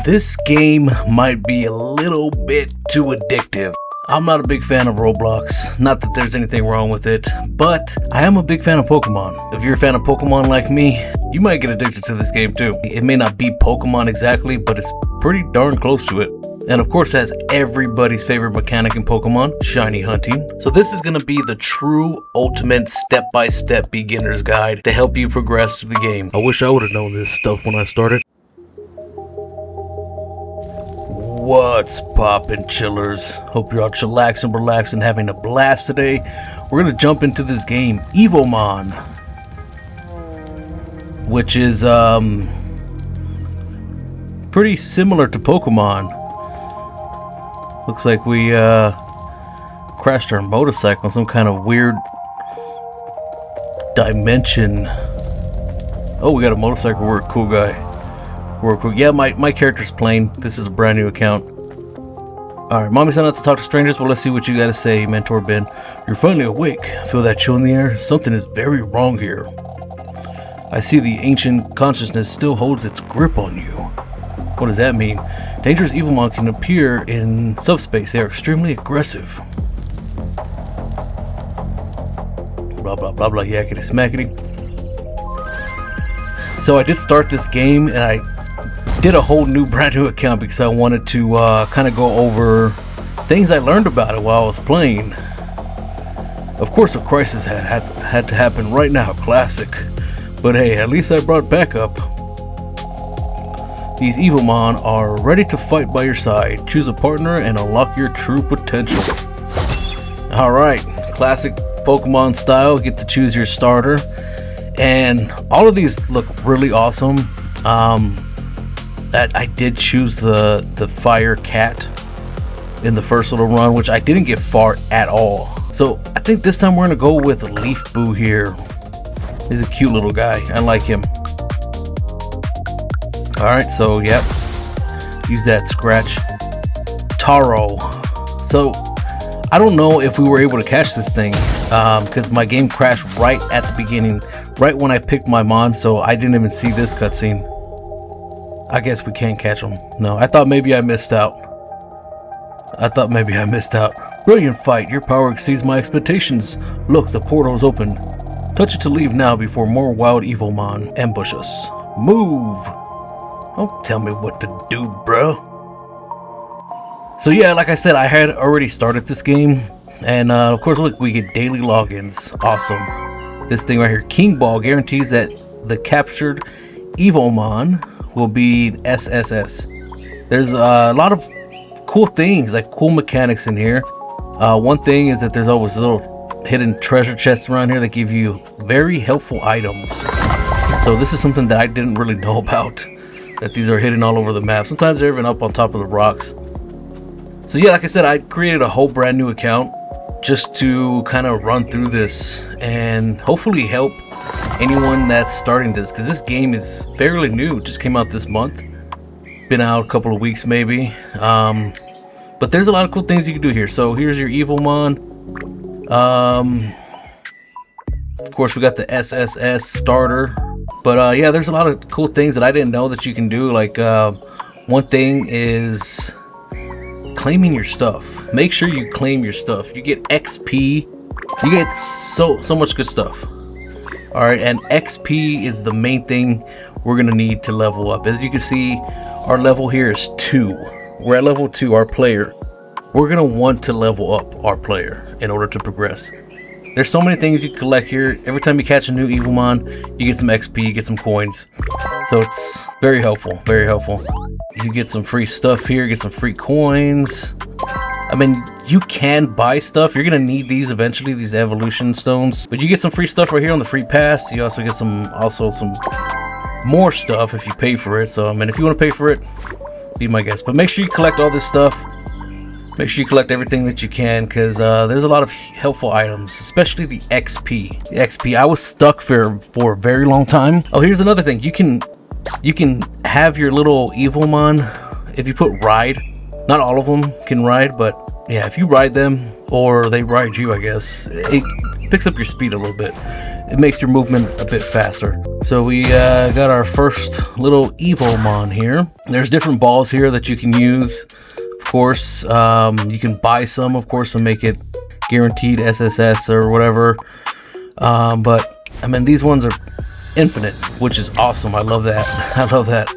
This game might be a little bit too addictive. I'm not a big fan of Roblox, not that there's anything wrong with it, but I am a big fan of Pokemon. If you're a fan of Pokemon like me, you might get addicted to this game too. It may not be Pokemon exactly, but it's pretty darn close to it. And of course it has everybody's favorite mechanic in Pokemon, shiny hunting. So this is going to be the true ultimate step-by-step beginner's guide to help you progress through the game. I wish I would have known this stuff when I started. What's poppin', chillers? Hope you're all chillaxing, relaxing, having a blast today. We're gonna jump into this game, Evomon, which is pretty similar to Pokemon. Looks like we crashed our motorcycle in some kind of weird dimension. Oh, we got a motorcycle. We're a cool guy. Yeah, my character's plain. This is a brand new account. Alright, mommy said not to talk to strangers, but let's see what you gotta say, Mentor Ben. You're finally awake. Feel that chill in the air? Something is very wrong here. I see the ancient consciousness still holds its grip on you. What does that mean? Dangerous Evomon can appear in subspace. They are extremely aggressive. Blah blah blah blah yakety smackety. So I did start this game and I did a whole brand new account because I wanted to kind of go over things I learned about it while I was playing. Of course, a crisis had to happen right now, classic. But hey, at least I brought backup. These Evomon are ready to fight by your side. Choose a partner and unlock your true potential. Alright, classic Pokemon style, get to choose your starter. And all of these look really awesome. I did choose the fire cat in the first little run, which I didn't get far at all. So I think this time we're gonna go with Leaf Boo here. He's a cute little guy. I like him. Alright, so yep. Use that scratch. Taro. So I don't know if we were able to catch this thing because my game crashed right at the beginning, right when I picked my mon, so I didn't even see this cutscene. I guess we can't catch him. No, I thought maybe I missed out. Brilliant fight. Your power exceeds my expectations. Look, the portal is open. Touch it to leave now before more wild Evomon ambush us. Move! Don't tell me what to do, bro. So yeah, like I said, I had already started this game. And of course, look, we get daily logins. Awesome. This thing right here, King Ball, guarantees that the captured Evomon will be SSS. There's a lot of cool things, like cool mechanics in here. One thing is that there's always little hidden treasure chests around here that give you very helpful items. So this is something that I didn't really know about, that these are hidden all over the map. Sometimes they're even up on top of the rocks. So yeah, like I said, I created a whole brand new account just to kind of run through this and hopefully help anyone that's starting this, because this game is fairly new. It just came out this month, been out a couple of weeks maybe, but there's a lot of cool things you can do here. So here's your Evomon. Of course we got the SSS starter, but yeah, there's a lot of cool things that I didn't know that you can do. Like one thing is claiming your stuff. Make sure you claim your stuff. You get XP, you get so much good stuff. Alright, and XP is the main thing we're gonna need to level up. As you can see, our level here is 2. We're at level 2, our player. We're gonna want to level up our player in order to progress. There's so many things you can collect here. Every time you catch a new Evomon, you get some XP, you get some coins. So it's very helpful, very helpful. You get some free stuff here, get some free coins. I mean, you can buy stuff. You're gonna need these eventually, these evolution stones, but you get some free stuff right here on the free pass. You also get some more stuff if you pay for it. So I mean, if you want to pay for it, be my guest, but make sure you collect all this stuff. Make sure you collect everything that you can, because there's a lot of helpful items, especially the XP. The XP, I was stuck for a very long time. Oh, here's another thing. You can have your little Evomon if you put ride. Not all of them can ride, but yeah, if you ride them or they ride you, I guess it picks up your speed a little bit. it makes your movement a bit faster. So we got our first little Evomon here. There's different balls here that you can use. Of course, you can buy some, of course, and make it guaranteed SSS or whatever. But I mean, these ones are infinite, which is awesome. I love that. I love that.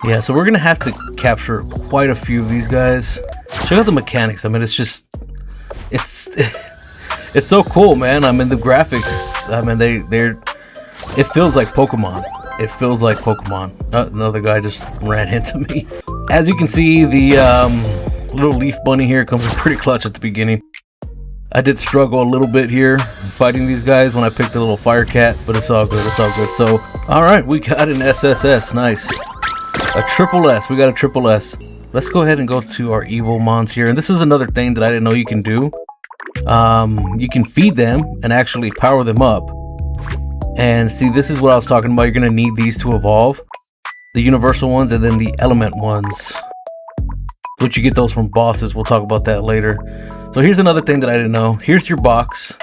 Yeah, so we're gonna have to capture quite a few of these guys. Check out the mechanics. I mean, it's just, it's so cool, man. I mean, the graphics, I mean, it feels like Pokemon. It feels like Pokemon. Another guy just ran into me. As you can see, the little leaf bunny here comes in pretty clutch at the beginning. I did struggle a little bit here fighting these guys when I picked the little fire cat, but it's all good. It's all good. So, all right, we got an SSS. Nice. A triple S. We got a triple S. Let's go ahead and go to our Evomons here. And this is another thing that I didn't know you can do. You can feed them and actually power them up. And see, this is what I was talking about. You're going to need these to evolve. The universal ones and then the element ones. Which you get those from bosses. We'll talk about that later. So here's another thing that I didn't know. Here's your box.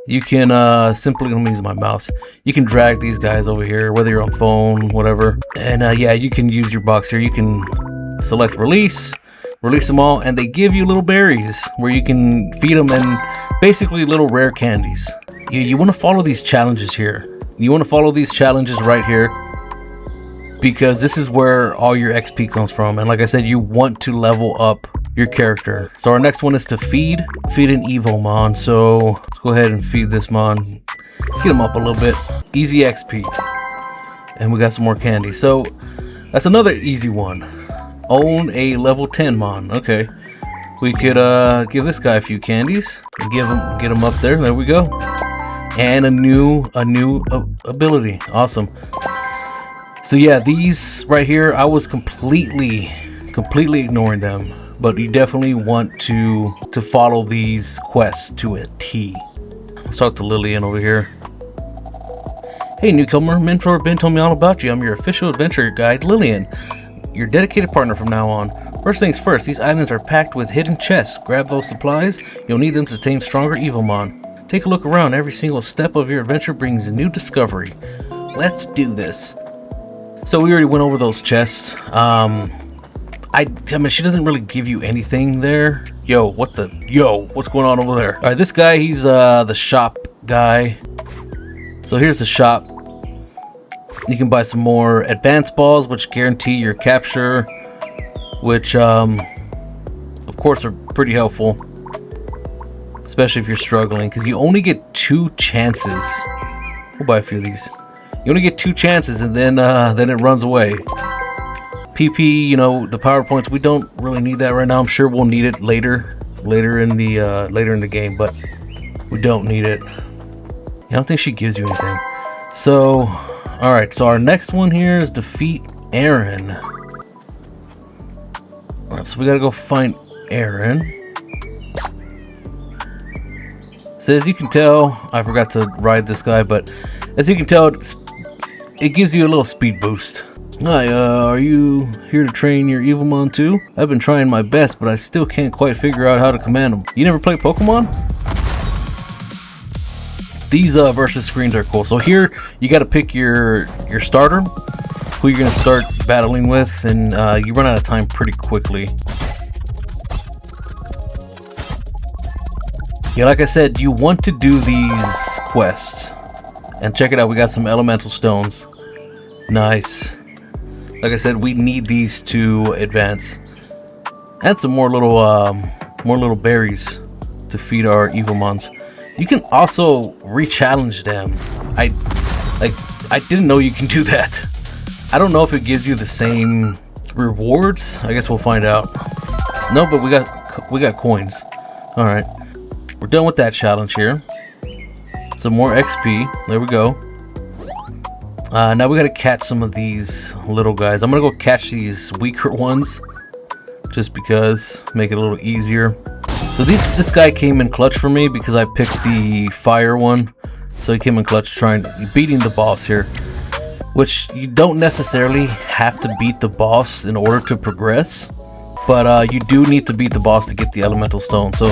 You can simply, let me use my mouse. You can drag these guys over here, whether you're on phone, whatever. And yeah, you can use your box here. You can select release them all, and they give you little berries where you can feed them, and basically little rare candies. You want to follow these challenges here. You want to follow these challenges right here, because this is where all your XP comes from. And like I said, you want to level up your character. So our next one is to feed an Evomon. So let's go ahead and feed this mon. Get him up a little bit. Easy XP. And we got some more candy. So that's another easy one. Own a level 10 mon. Okay. We could give this guy a few candies and get him up there. There we go. And a new ability. Awesome. So yeah, these right here, I was completely ignoring them. But you definitely want to follow these quests to a T. Let's talk to Lillian over here. Hey newcomer, Mentor Ben told me all about you. I'm your official adventure guide, Lillian. Your dedicated partner from now on. First things first, these islands are packed with hidden chests. Grab those supplies. You'll need them to tame stronger Evomon. Take a look around. Every single step of your adventure brings a new discovery. Let's do this. So we already went over those chests. I mean, she doesn't really give you anything there. Yo, what's going on over there? All right, this guy, he's the shop guy. So here's the shop. You can buy some more advanced balls, which guarantee your capture, which, of course, are pretty helpful, especially if you're struggling, because you only get 2 chances. We'll buy a few of these. You only get 2 chances, and then it runs away. PP, you know, the power points, we don't really need that right now. I'm sure we'll need it later in the game, but we don't need it. I don't think she gives you anything. So, all right. So our next one here is defeat Aaron. All right, so we gotta go find Aaron. So as you can tell, I forgot to ride this guy, but as you can tell, it gives you a little speed boost. Hi, are you here to train your Evomon too? I've been trying my best, but I still can't quite figure out how to command them. You never play Pokemon? These versus screens are cool. So here, you got to pick your starter, who you're going to start battling with, and you run out of time pretty quickly. Yeah, like I said, you want to do these quests. And check it out, we got some elemental stones. Nice. Like I said, we need these to advance, and some more little berries to feed our Evomons. You can also re-challenge them. I didn't know you can do that. I don't know if it gives you the same rewards. I guess we'll find out. No, but we got coins. All right, we're done with that challenge here. Some more XP. There we go. Now we gotta catch some of these little guys. I'm gonna go catch these weaker ones, just because, make it a little easier. So this guy came in clutch for me because I picked the fire one. So he came in clutch beating the boss here, which you don't necessarily have to beat the boss in order to progress, but you do need to beat the boss to get the elemental stone. So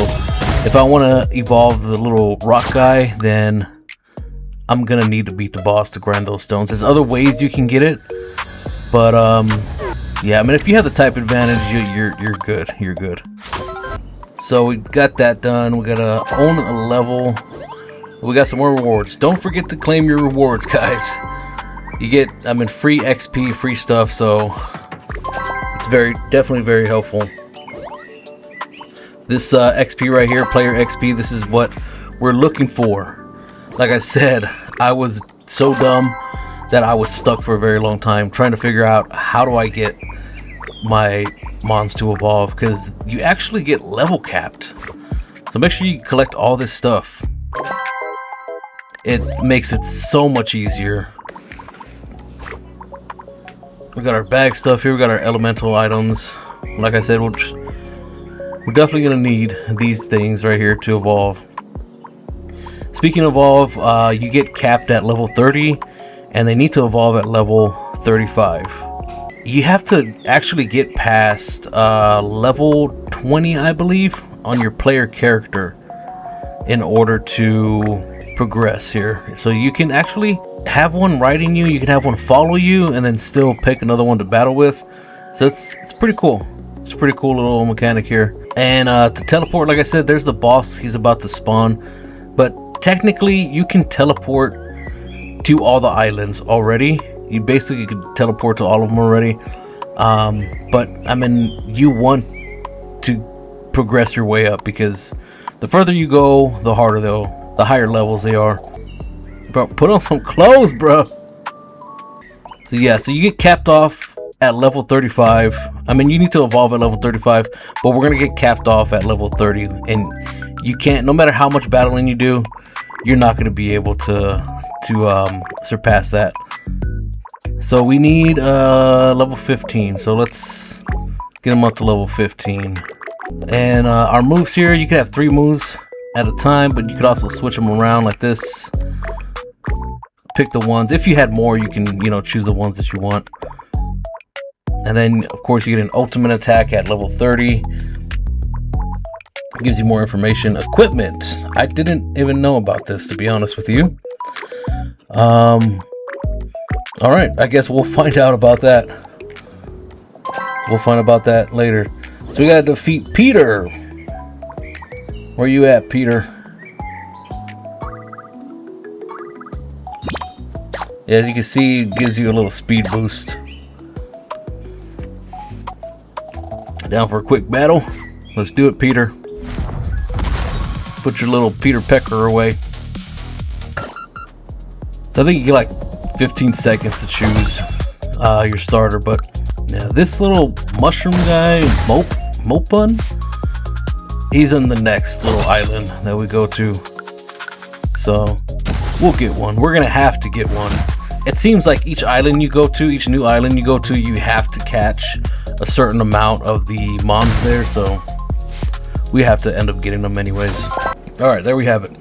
if I want to evolve the little rock guy, then I'm gonna need to beat the boss to grind those stones. There's other ways you can get it, but yeah, I mean, if you have the type advantage, you're good. You're good. So we got that done. We gotta own a level. We got some more rewards. Don't forget to claim your rewards, guys. You get, I mean, free XP, free stuff, so it's definitely very helpful. This XP right here, player XP, this is what we're looking for. Like I said, I was so dumb that I was stuck for a very long time trying to figure out how do I get my mons to evolve, because you actually get level capped. So make sure you collect all this stuff. It makes it so much easier. We got our bag stuff here. We got our elemental items. Like I said, we're definitely gonna need these things right here to evolve. Speaking of evolve, you get capped at level 30, and they need to evolve at level 35. You have to actually get past level 20, I believe, on your player character in order to progress here. So you can actually have one riding you, you can have one follow you, and then still pick another one to battle with. So it's pretty cool. It's a pretty cool little mechanic here. And to teleport, like I said, there's the boss. He's about to spawn. But technically, you can teleport to all the islands already. You basically could teleport to all of them already. But I mean, you want to progress your way up, because the further you go, the harder the higher levels they are. Bro, put on some clothes, bro. So yeah, so you get capped off at level 35. I mean, you need to evolve at level 35, but we're gonna get capped off at level 30, and you can't, no matter how much battling you do, you're not gonna be able to surpass that. So we need level 15. So let's get them up to level 15. And our moves here, you can have 3 moves at a time, but you could also switch them around like this. Pick the ones. If you had more, you can, you know, choose the ones that you want. And then, of course, you get an ultimate attack at level 30. Gives you more information. Equipment. I didn't even know about this, to be honest with you. Alright, I guess we'll find out about that. We'll find about that later. So we gotta defeat Peter. Where you at, Peter? Yeah, as you can see, it gives you a little speed boost. Down for a quick battle. Let's do it, Peter. Put your little Peter Pecker away. So I think you get like 15 seconds to choose your starter, but yeah, this little mushroom guy, Mopun, he's in the next little island that we go to. So we'll get one. We're gonna have to get one. It seems like each island you go to, each new island you go to, you have to catch a certain amount of the mons there, so we have to end up getting them anyways. Alright, there we have it.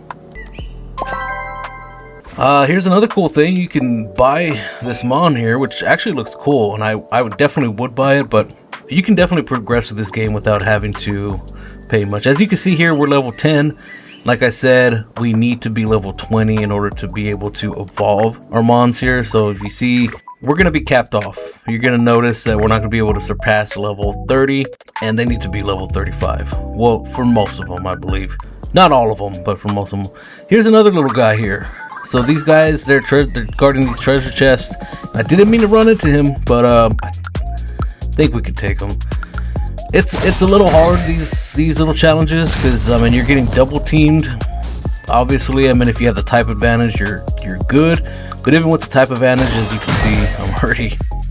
Here's another cool thing. You can buy this mon here, which actually looks cool, and I would definitely buy it, but you can definitely progress with this game without having to pay much. As you can see here, we're level 10. Like I said, we need to be level 20 in order to be able to evolve our mons here. So if you see, we're going to be capped off. You're going to notice that we're not going to be able to surpass level 30, and they need to be level 35. Well, for most of them, I believe. Not all of them, but for most of them. Here's another little guy here. So these guys, they're guarding these treasure chests. I didn't mean to run into him, but I think we could take him. It's a little hard, these little challenges, because I mean, you're getting double teamed. Obviously, I mean, if you have the type advantage, you're good. But even with the type advantage, as you can see,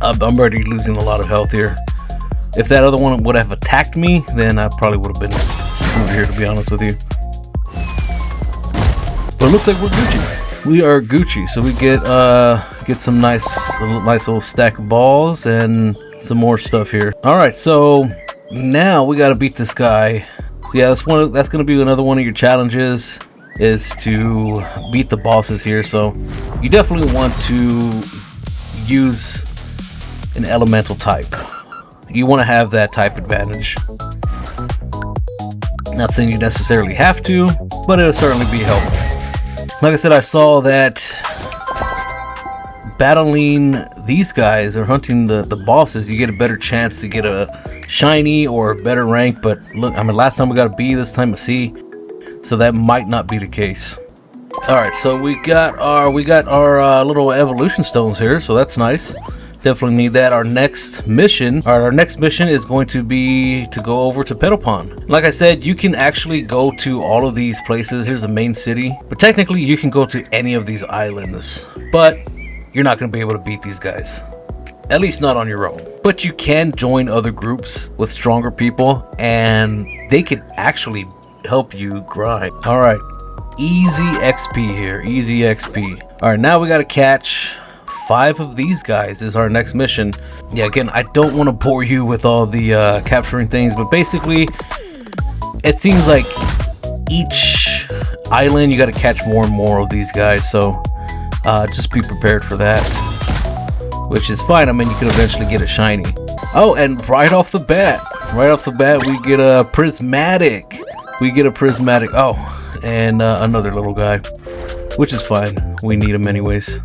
I'm already losing a lot of health here. If that other one would have attacked me, then I probably would have been screwed here, to be honest with you. But it looks like we're Gucci. We are Gucci, so we get some nice little stack of balls and some more stuff here. All right, so now we got to beat this guy. So yeah, that's going to be another one of your challenges, is to beat the bosses here. So you definitely want to use an elemental type. You want to have that type advantage. Not saying you necessarily have to, but it'll certainly be helpful. Like I said, I saw that battling these guys or hunting the bosses, you get a better chance to get a shiny or a better rank. But look, I mean, last time we got a B, this time a C, so that might not be the case. All right, so we got our little evolution stones here, so that's nice. Definitely need that. Our next mission is going to be to go over to Petal Pond. Like I said, you can actually go to all of these places. Here's the main city, but technically you can go to any of these islands, but you're not going to be able to beat these guys, at least not on your own. But you can join other groups with stronger people, and they can actually help you grind. All right, easy XP here, easy XP. All right, now we got to catch 5 of these guys is our next mission. Yeah, again, I don't want to bore you with all the capturing things, but basically it seems like each island you got to catch more and more of these guys, so just be prepared for that, which is fine. I mean, you can eventually get a shiny. Oh, and right off the bat we get a prismatic. Oh, and another little guy, which is fine, we need him anyways.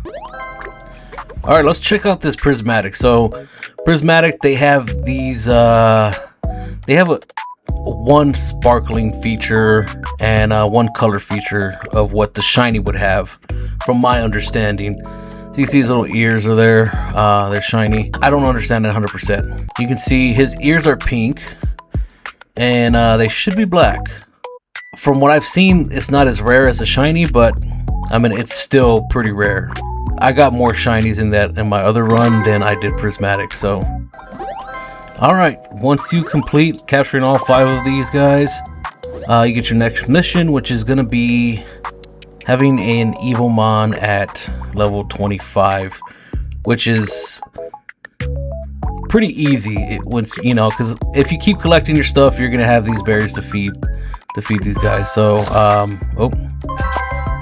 All right, let's check out this prismatic. So prismatic, they have these they have one sparkling feature and one color feature of what the shiny would have, from my understanding. So you see his little ears are there, they're shiny. I don't understand it 100%. You can see his ears are pink and they should be black. From what I've seen, it's not as rare as a shiny, but I mean, it's still pretty rare. I got more shinies in my other run than I did prismatic. So all right, once you complete capturing all 5 of these guys, you get your next mission, which is gonna be having an Evomon at level 25, which is pretty easy once, you know, because if you keep collecting your stuff, you're gonna have these berries to feed these guys. So oh,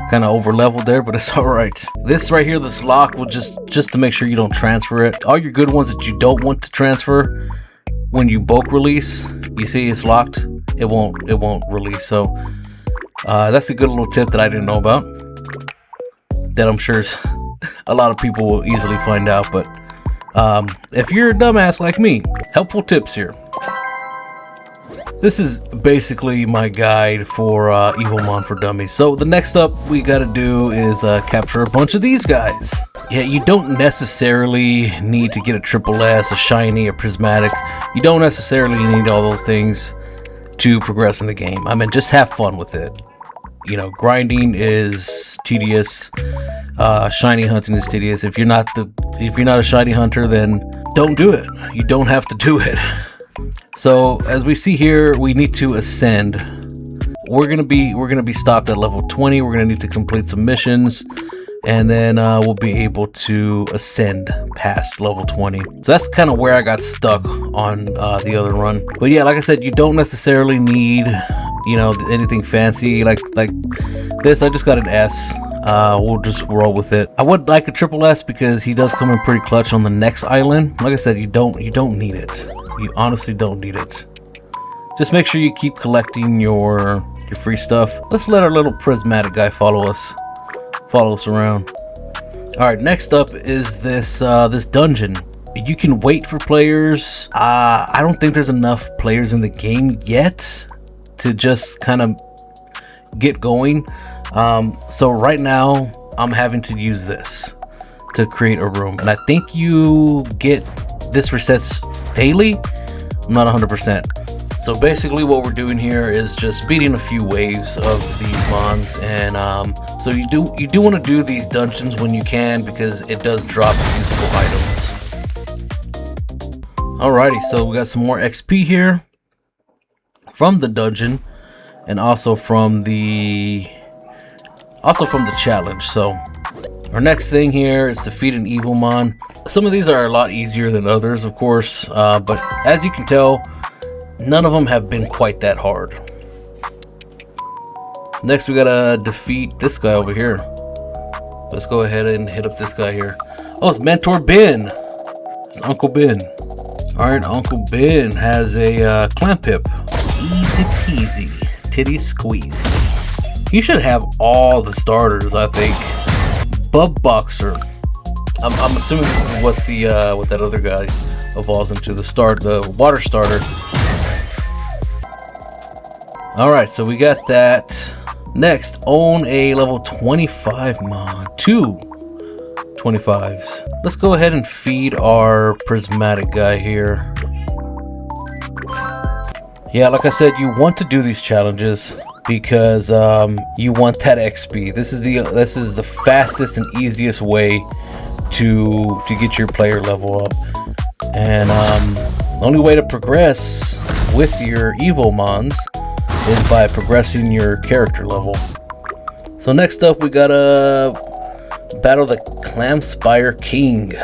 kind of over leveled there, but it's all right. This right here, this lock will just to make sure you don't transfer it. All your good ones that you don't want to transfer, when you bulk release, you see it's locked, it won't release. So that's a good little tip that I didn't know about, that I'm sure a lot of people will easily find out. But if you're a dumbass like me, helpful tips here. This is basically my guide for Evomon for Dummies. So the next up we got to do is capture a bunch of these guys. Yeah, you don't necessarily need to get a triple S, a shiny, a prismatic. You don't necessarily need all those things to progress in the game. I mean, just have fun with it. You know, grinding is tedious. Shiny hunting is tedious. If you're not a shiny hunter, then don't do it. You don't have to do it. So as we see here, we need to ascend. We're gonna be stopped at level 20. We're gonna need to complete some missions, and then we'll be able to ascend past level 20. So that's kind of where I got stuck on the other run. But yeah, like I said, you don't necessarily need, you know, anything fancy like this. I just got an S. We'll just roll with it. I would like a triple S because he does come in pretty clutch on the next island. Like I said, you don't need it. You honestly don't need it. Just make sure you keep collecting your free stuff. Let's let our little prismatic guy follow us around. All right, next up is this dungeon. You can wait for players. I don't think there's enough players in the game yet to just kind of get going. So right now I'm having to use this to create a room, and I think you get this resets daily. I'm not 100%. So basically what we're doing here is just beating a few waves of these mons, and so you do want to do these dungeons when you can, because it does drop useful items. Alrighty, so we got some more XP here from the dungeon, and also from the challenge. So our next thing here is to defeat an Evomon. Some of these are a lot easier than others, of course, but as you can tell, none of them have been quite that hard. Next, we gotta defeat this guy over here. Let's go ahead and hit up this guy here. Oh, it's Mentor Ben. It's Uncle Ben. Alright, Uncle Ben has a clamp pip. Easy peasy, titty squeezy. He should have all the starters, I think. Bub Boxer. I'm assuming this is what the what that other guy evolves into, the water starter. Alright, so we got that. Next, own a level 25 mon. 2 25s. Let's go ahead and feed our prismatic guy here. Yeah, like I said, you want to do these challenges because you want that XP. This is the fastest and easiest way to get your player level up. And the only way to progress with your Evomons is by progressing your character level. So next up, we gotta battle the Clamspire King.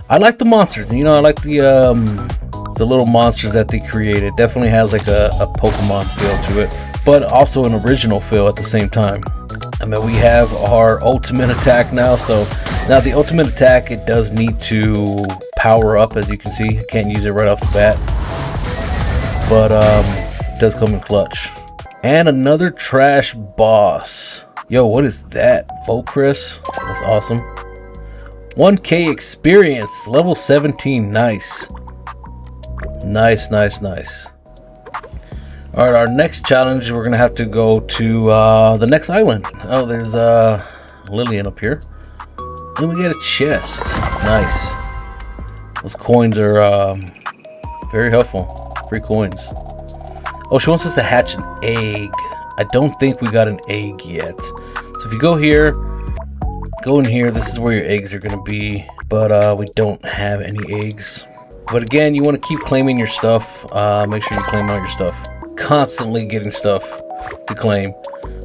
I like the monsters. You know, I like the little monsters that they created. Definitely has like a Pokemon feel to it, but also an original feel at the same time. I mean, we have our ultimate attack now. So now the ultimate attack, it does need to power up, as you can see. Can't use it right off the bat, but it does come in clutch. And another trash boss. Yo, what is that? Volcris? That's awesome. 1K experience, level 17. Nice. Nice. Alright, our next challenge, we're gonna have to go to the next island. Oh, there's Lillian up here. And we get a chest. Nice. Those coins are very helpful. Free coins. Oh, she wants us to hatch an egg. I don't think we got an egg yet. So if you go here, go in here, this is where your eggs are gonna be, but we don't have any eggs. But again, you want to keep claiming your stuff. Make sure you claim all your stuff. Constantly getting stuff to claim.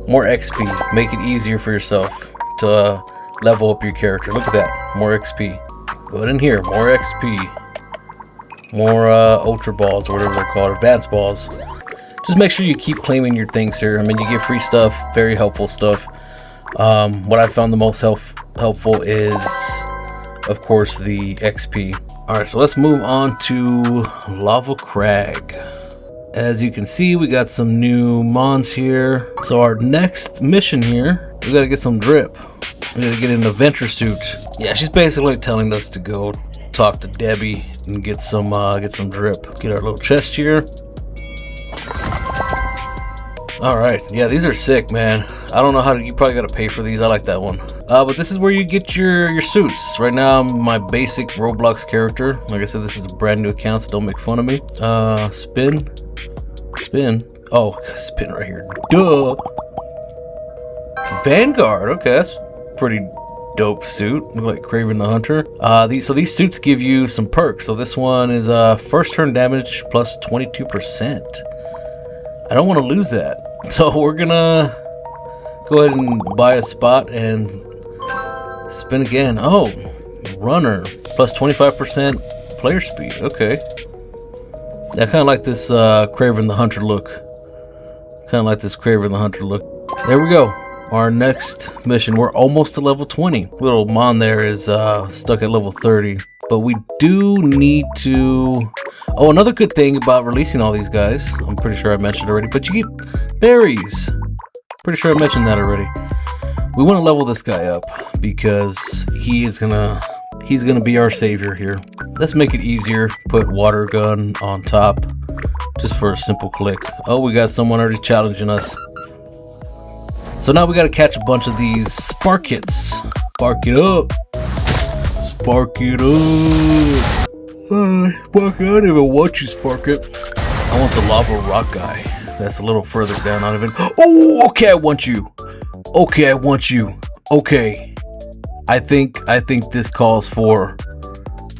More XP. Make it easier for yourself to level up your character. Look at that. More XP. Go in here. More XP. More Ultra Balls, or whatever they're called. Advanced Balls. Just make sure you keep claiming your things here. I mean, you get free stuff. Very helpful stuff. What I found the most helpful is, of course, the XP. Alright, so let's move on to Lava Crag. As you can see, we got some new mons here. So our next mission here, we gotta get some drip. We gotta get in an adventure suit. Yeah, she's basically telling us to go talk to Debbie and get some drip. Get our little chest here. Alright, yeah, these are sick, man. I don't know how to, you probably gotta pay for these. I like that one. But this is where you get your suits. Right now, I'm my basic Roblox character. Like I said, this is a brand new account, so don't make fun of me. Spin. Oh, spin right here. Duh. Vanguard. Okay, that's pretty dope suit. Look like Kraven the Hunter. These suits give you some perks. So this one is first turn damage plus 22%. I don't want to lose that. So we're gonna go ahead and buy a spot and spin again. Oh, runner plus 25% player speed. Okay. I kind of like this Kraven the Hunter look. There we go. Our next mission. We're almost to level 20. Little Mon there is stuck at level 30. But we do need to... Oh, another good thing about releasing all these guys, I'm pretty sure I mentioned already, but you get berries. Pretty sure I mentioned that already. We want to level this guy up because he's gonna be our savior here. Let's make it easier. Put water gun on top just for a simple click. Oh, we got someone already challenging us. So now we got to catch a bunch of these Sparkits. Spark it up. Spark it up. Spark it. I don't even want you, Spark it. I want the lava rock guy. That's a little further down. Not even. Oh, okay. I want you. Okay, I want you. Okay. I think this calls for.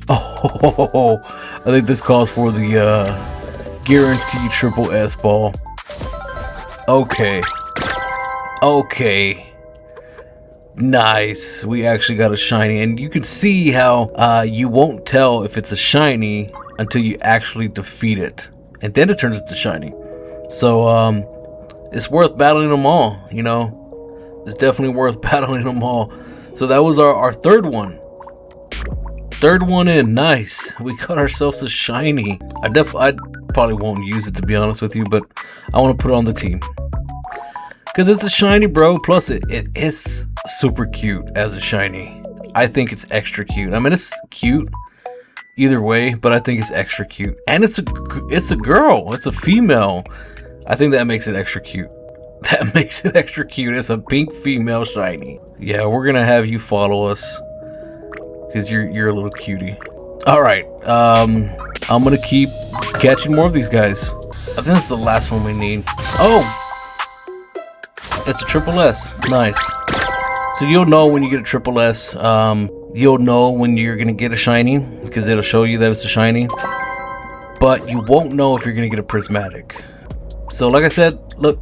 Oh, I think this calls for the guaranteed triple S ball. Okay. Okay. Nice. We actually got a shiny, and you can see how you won't tell if it's a shiny until you actually defeat it, and then it turns into shiny. So it's worth battling them all, you know. It's definitely worth battling them all. So that was our third one. Third one in. Nice. We got ourselves a shiny. I'd probably probably won't use it, to be honest with you, but I want to put it on the team because it's a shiny, bro. Plus it is super cute as a shiny. I think it's extra cute. I mean, it's cute either way, but I think it's extra cute. And it's a girl, it's a female. I think that makes it extra cute. That makes it extra cute. It's a pink female shiny. Yeah, we're gonna have you follow us because you're a little cutie. All right, I'm gonna keep catching more of these guys. I think that's the last one we need. Oh, it's a triple S. Nice. So you'll know when you get a triple S. You'll know when you're gonna get a shiny because it'll show you that it's a shiny. But you won't know if you're gonna get a prismatic. So like I said, look,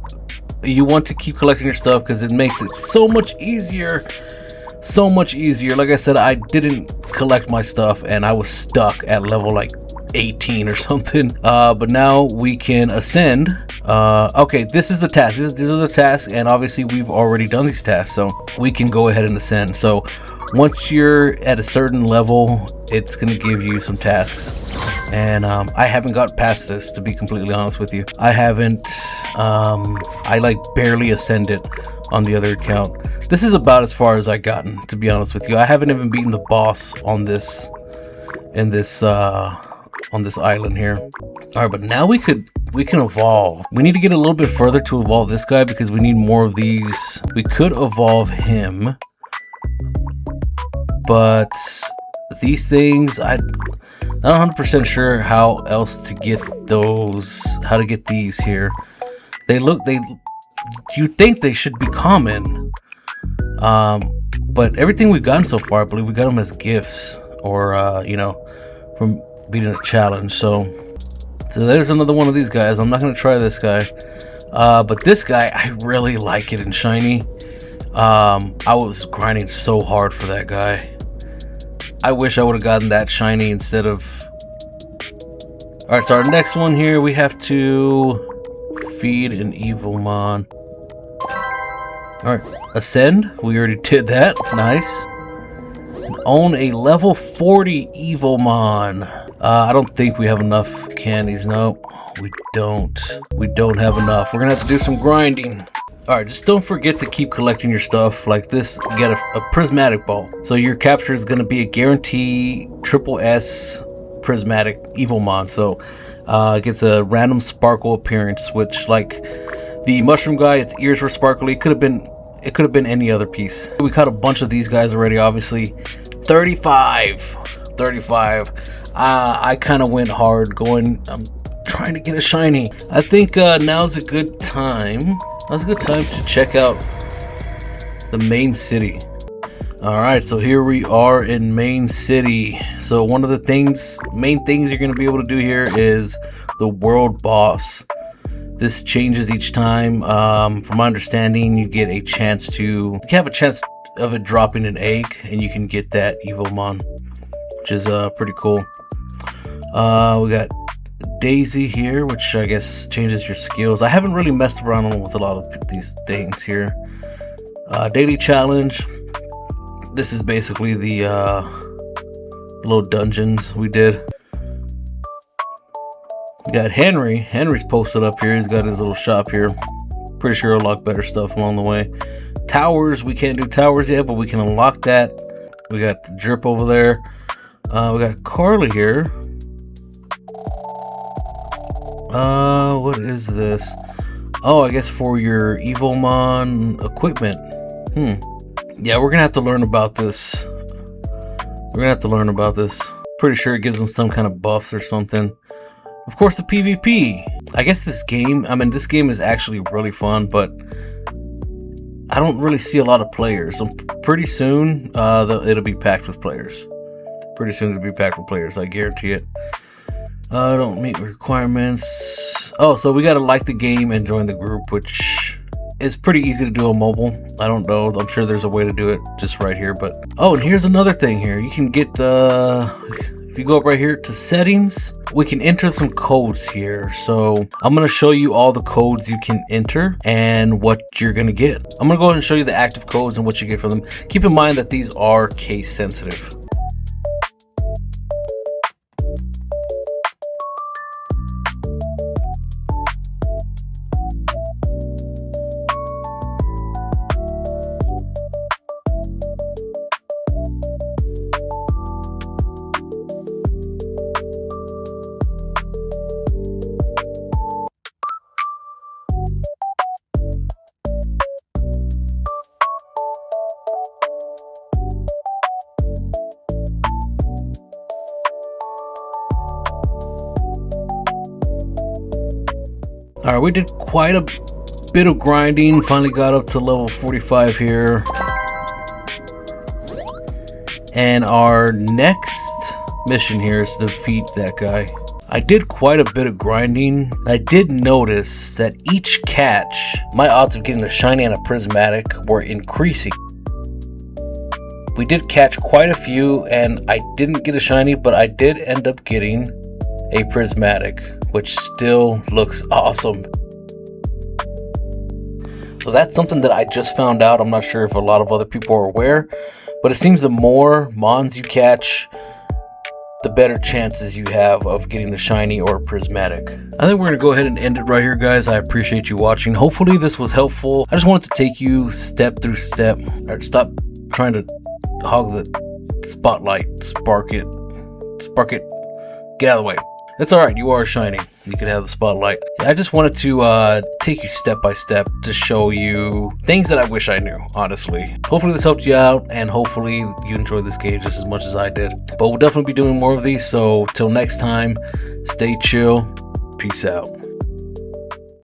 you want to keep collecting your stuff because it makes it so much easier. So much easier. Like I said, I didn't collect my stuff and I was stuck at level like 18 or something. But now we can ascend. Okay, this is the task. These are the tasks, and obviously we've already done these tasks, so we can go ahead and ascend. So once you're at a certain level, it's gonna give you some tasks. And I haven't got past this, to be completely honest with you. I haven't. I like barely ascended on the other account. This is about as far as I gotten, to be honest with you. I haven't even beaten the boss on this on this island here. All right, but now we can evolve. We need to get a little bit further to evolve this guy because we need more of these. We could evolve him, but these things, I'm not 100% sure how else to get those, how to get these here. You think they should be common, but everything we've gotten so far, I believe we got them as gifts, or you know, from beating a challenge. So there's another one of these guys. I'm not gonna try this guy, but this guy, I really like it in shiny. I was grinding so hard for that guy. I wish I would have gotten that shiny instead of. All right, so our next one here, we have to feed an Evomon. All right, ascend. We already did that. Nice. Own a level 40 Evomon. I don't think we have enough candies. No, we don't. We don't have enough. We're gonna have to do some grinding. All right, just don't forget to keep collecting your stuff like this. You get a prismatic ball. So your capture is gonna be a guarantee triple S prismatic Evomon. So it gets a random sparkle appearance, which, like the mushroom guy, its ears were sparkly. It could have been any other piece. We caught a bunch of these guys already, obviously. 35. I kind of went hard going. I'm trying to get a shiny. I think now's a good time. Now's a good time to check out the main city. All right, so here we are in main city. So one of the main things you're going to be able to do here is the world boss. This changes each time. From my understanding, you have a chance of it dropping an egg, and you can get that Evomon, which is pretty cool. We got Daisy here, which I guess changes your skills. I haven't really messed around with a lot of these things here. Daily challenge. This is basically the little dungeons we did. We got Henry. Henry's posted up here. He's got his little shop here. Pretty sure I'll unlock better stuff along the way. Towers. We can't do towers yet, but we can unlock that. We got the drip over there. We got Carly here. What is this? Oh, I guess for your Evomon equipment. Yeah, we're gonna have to learn about this. Pretty sure it gives them some kind of buffs or something. Of course, the PvP. I guess this game is actually really fun, but I don't really see a lot of players. Pretty soon, it'll be packed with players. I guarantee it. Don't meet requirements. Oh, so we gotta like the game and join the group, which is pretty easy to do on mobile. I don't know. I'm sure there's a way to do it just right here. But oh, and here's another thing here. You can get if you go up right here to settings, we can enter some codes here. So I'm gonna show you all the codes you can enter and what you're gonna get. I'm gonna go ahead and show you the active codes and what you get from them. Keep in mind that these are case sensitive. Alright, we did quite a bit of grinding. Finally got up to level 45 here. And our next mission here is to defeat that guy. I did quite a bit of grinding. I did notice that each catch, my odds of getting a shiny and a prismatic were increasing. We did catch quite a few and I didn't get a shiny, but I did end up getting a prismatic, which still looks awesome. So that's something that I just found out. I'm not sure if a lot of other people are aware, but it seems the more mons you catch, the better chances you have of getting a shiny or a prismatic. I think we're gonna go ahead and end it right here, guys. I appreciate you watching. Hopefully this was helpful. I just wanted to take you step through step. Or stop trying to hog the spotlight. Spark it. Get out of the way. That's all right. You are shiny. You can have the spotlight. I just wanted to take you step by step to show you things that I wish I knew, honestly. Hopefully this helped you out, and hopefully you enjoyed this game just as much as I did. But we'll definitely be doing more of these, so till next time, stay chill. Peace out.